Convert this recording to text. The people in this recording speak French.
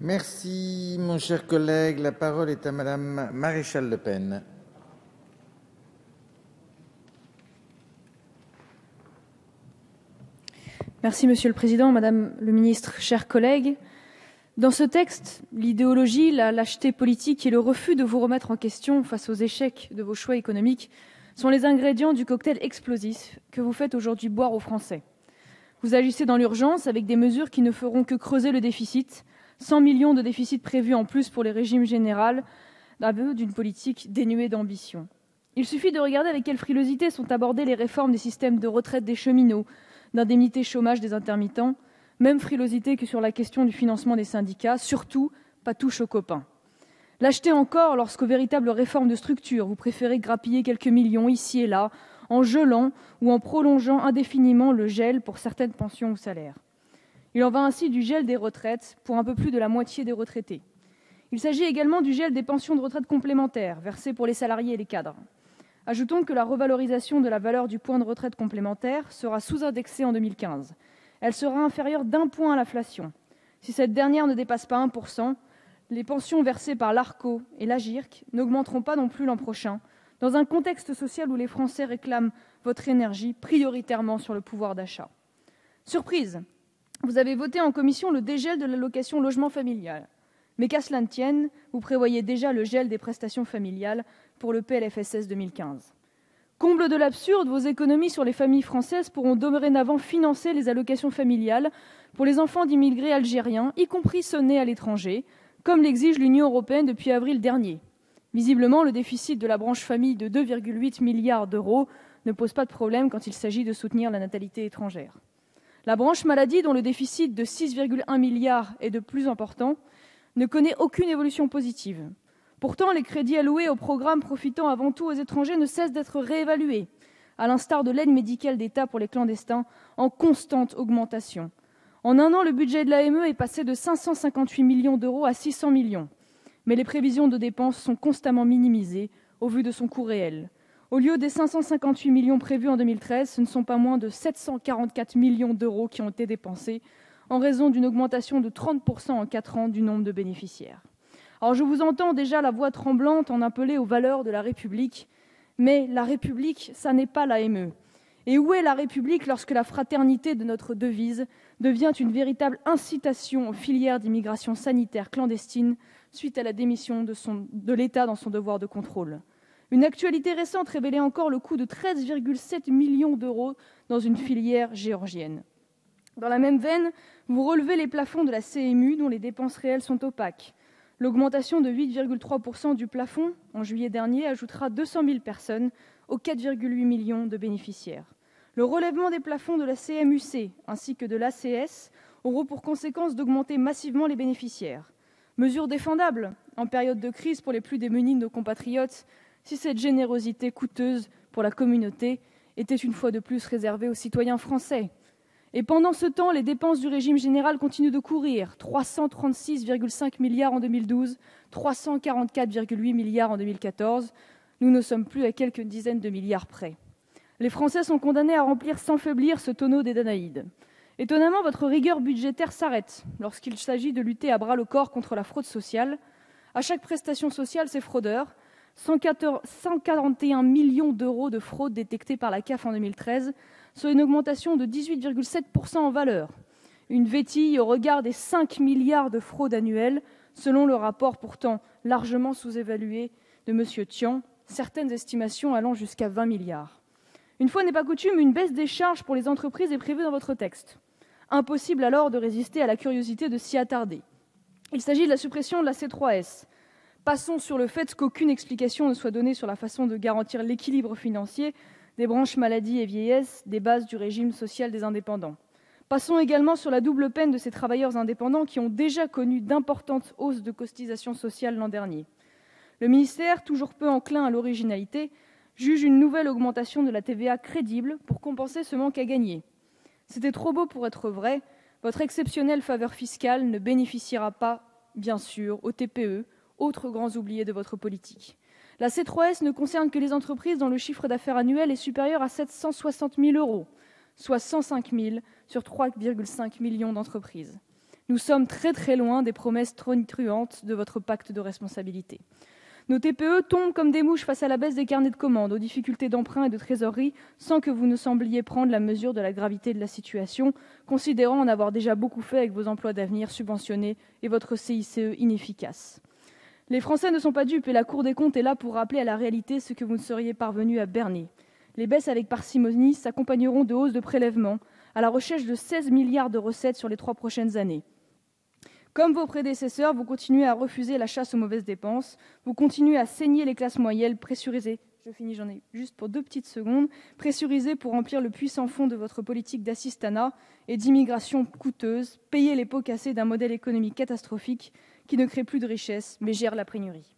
Merci, mon cher collègue. La parole est à Madame Maréchal Le Pen. Merci, Monsieur le Président, Madame le Ministre, chers collègues. Dans ce texte, l'idéologie, la lâcheté politique et le refus de vous remettre en question face aux échecs de vos choix économiques sont les ingrédients du cocktail explosif que vous faites aujourd'hui boire aux Français. Vous agissez dans l'urgence avec des mesures qui ne feront que creuser le déficit, 100 millions de déficit prévus en plus pour les régimes généraux, aveu d'une politique dénuée d'ambition. Il suffit de regarder avec quelle frilosité sont abordées les réformes des systèmes de retraite des cheminots, d'indemnité chômage des intermittents, même frilosité que sur la question du financement des syndicats, surtout pas touche aux copains. Lâcheté encore lorsqu'aux véritables réformes de structure, vous préférez grappiller quelques millions ici et là, en gelant ou en prolongeant indéfiniment le gel pour certaines pensions ou salaires. Il en va ainsi du gel des retraites pour un peu plus de la moitié des retraités. Il s'agit également du gel des pensions de retraite complémentaires versées pour les salariés et les cadres. Ajoutons que la revalorisation de la valeur du point de retraite complémentaire sera sous-indexée en 2015. Elle sera inférieure d'1 point à l'inflation. Si cette dernière ne dépasse pas 1%, les pensions versées par l'ARCO et l'AGIRC n'augmenteront pas non plus l'an prochain, dans un contexte social où les Français réclament votre énergie prioritairement sur le pouvoir d'achat. Surprise, vous avez voté en commission le dégel de l'allocation logement familial. Mais qu'à cela ne tienne, vous prévoyez déjà le gel des prestations familiales pour le PLFSS 2015. Comble de l'absurde, vos économies sur les familles françaises pourront dorénavant financer les allocations familiales pour les enfants d'immigrés algériens, y compris ceux nés à l'étranger, comme l'exige l'Union européenne depuis avril dernier. Visiblement, le déficit de la branche famille de 2,8 milliards d'euros ne pose pas de problème quand il s'agit de soutenir la natalité étrangère. La branche maladie, dont le déficit de 6,1 milliards est de plus important, ne connaît aucune évolution positive. Pourtant, les crédits alloués au programme profitant avant tout aux étrangers ne cessent d'être réévalués, à l'instar de l'aide médicale d'État pour les clandestins, en constante augmentation. En un an, le budget de l'AME est passé de 558 millions d'euros à 600 millions. Mais les prévisions de dépenses sont constamment minimisées au vu de son coût réel. Au lieu des 558 millions prévus en 2013, ce ne sont pas moins de 744 millions d'euros qui ont été dépensés, en raison d'une augmentation de 30% en 4 ans du nombre de bénéficiaires. Alors je vous entends déjà la voix tremblante en appeler aux valeurs de la République, mais la République, ça n'est pas l'AME. Et où est la République lorsque la fraternité de notre devise devient une véritable incitation aux filières d'immigration sanitaire clandestine suite à la démission de l'État dans son devoir de contrôle? Une actualité récente révélait encore le coût de 13,7 millions d'euros dans une filière géorgienne. Dans la même veine, vous relevez les plafonds de la CMU dont les dépenses réelles sont opaques. L'augmentation de 8,3% du plafond en juillet dernier ajoutera 200 000 personnes aux 4,8 millions de bénéficiaires. Le relèvement des plafonds de la CMU-C ainsi que de l'ACS auront pour conséquence d'augmenter massivement les bénéficiaires. Mesure défendable en période de crise pour les plus démunis de nos compatriotes, si cette générosité coûteuse pour la communauté était une fois de plus réservée aux citoyens français. Et pendant ce temps, les dépenses du régime général continuent de courir. 336,5 milliards en 2012, 344,8 milliards en 2014. Nous ne sommes plus à quelques dizaines de milliards près. Les Français sont condamnés à remplir sans faiblir ce tonneau des Danaïdes. Étonnamment, votre rigueur budgétaire s'arrête lorsqu'il s'agit de lutter à bras-le-corps contre la fraude sociale. À chaque prestation sociale, ces fraudeurs, 141 millions d'euros de fraude détectés par la CAF en 2013, soit une augmentation de 18,7% en valeur. Une vétille au regard des 5 milliards de fraudes annuelles, selon le rapport pourtant largement sous-évalué de M. Tian, certaines estimations allant jusqu'à 20 milliards. Une fois n'est pas coutume, une baisse des charges pour les entreprises est prévue dans votre texte. Impossible alors de résister à la curiosité de s'y attarder. Il s'agit de la suppression de la C3S. Passons sur le fait qu'aucune explication ne soit donnée sur la façon de garantir l'équilibre financier des branches maladie et vieillesse des bases du régime social des indépendants. Passons également sur la double peine de ces travailleurs indépendants qui ont déjà connu d'importantes hausses de cotisations sociales l'an dernier. Le ministère, toujours peu enclin à l'originalité, juge une nouvelle augmentation de la TVA crédible pour compenser ce manque à gagner. C'était trop beau pour être vrai, votre exceptionnelle faveur fiscale ne bénéficiera pas, bien sûr, aux TPE, autres grands oubliés de votre politique. La C3S ne concerne que les entreprises dont le chiffre d'affaires annuel est supérieur à 760 000 euros, soit 105 000 sur 3,5 millions d'entreprises. Nous sommes très très loin des promesses tonitruantes de votre pacte de responsabilité. Nos TPE tombent comme des mouches face à la baisse des carnets de commandes, aux difficultés d'emprunt et de trésorerie, sans que vous ne sembliez prendre la mesure de la gravité de la situation, considérant en avoir déjà beaucoup fait avec vos emplois d'avenir subventionnés et votre CICE inefficace. Les Français ne sont pas dupes et la Cour des comptes est là pour rappeler à la réalité ce que vous ne seriez parvenus à berner. Les baisses avec parcimonie s'accompagneront de hausses de prélèvements, à la recherche de 16 milliards de recettes sur les 3 prochaines années. Comme vos prédécesseurs, vous continuez à refuser la chasse aux mauvaises dépenses, vous continuez à saigner les classes moyennes pressurisées. Je finis, j'en ai juste pour 2 petites secondes. Pressurisées pour remplir le puissant fond de votre politique d'assistanat et d'immigration coûteuse, payer les pots cassés d'un modèle économique catastrophique qui ne crée plus de richesse, mais gère la pénurie.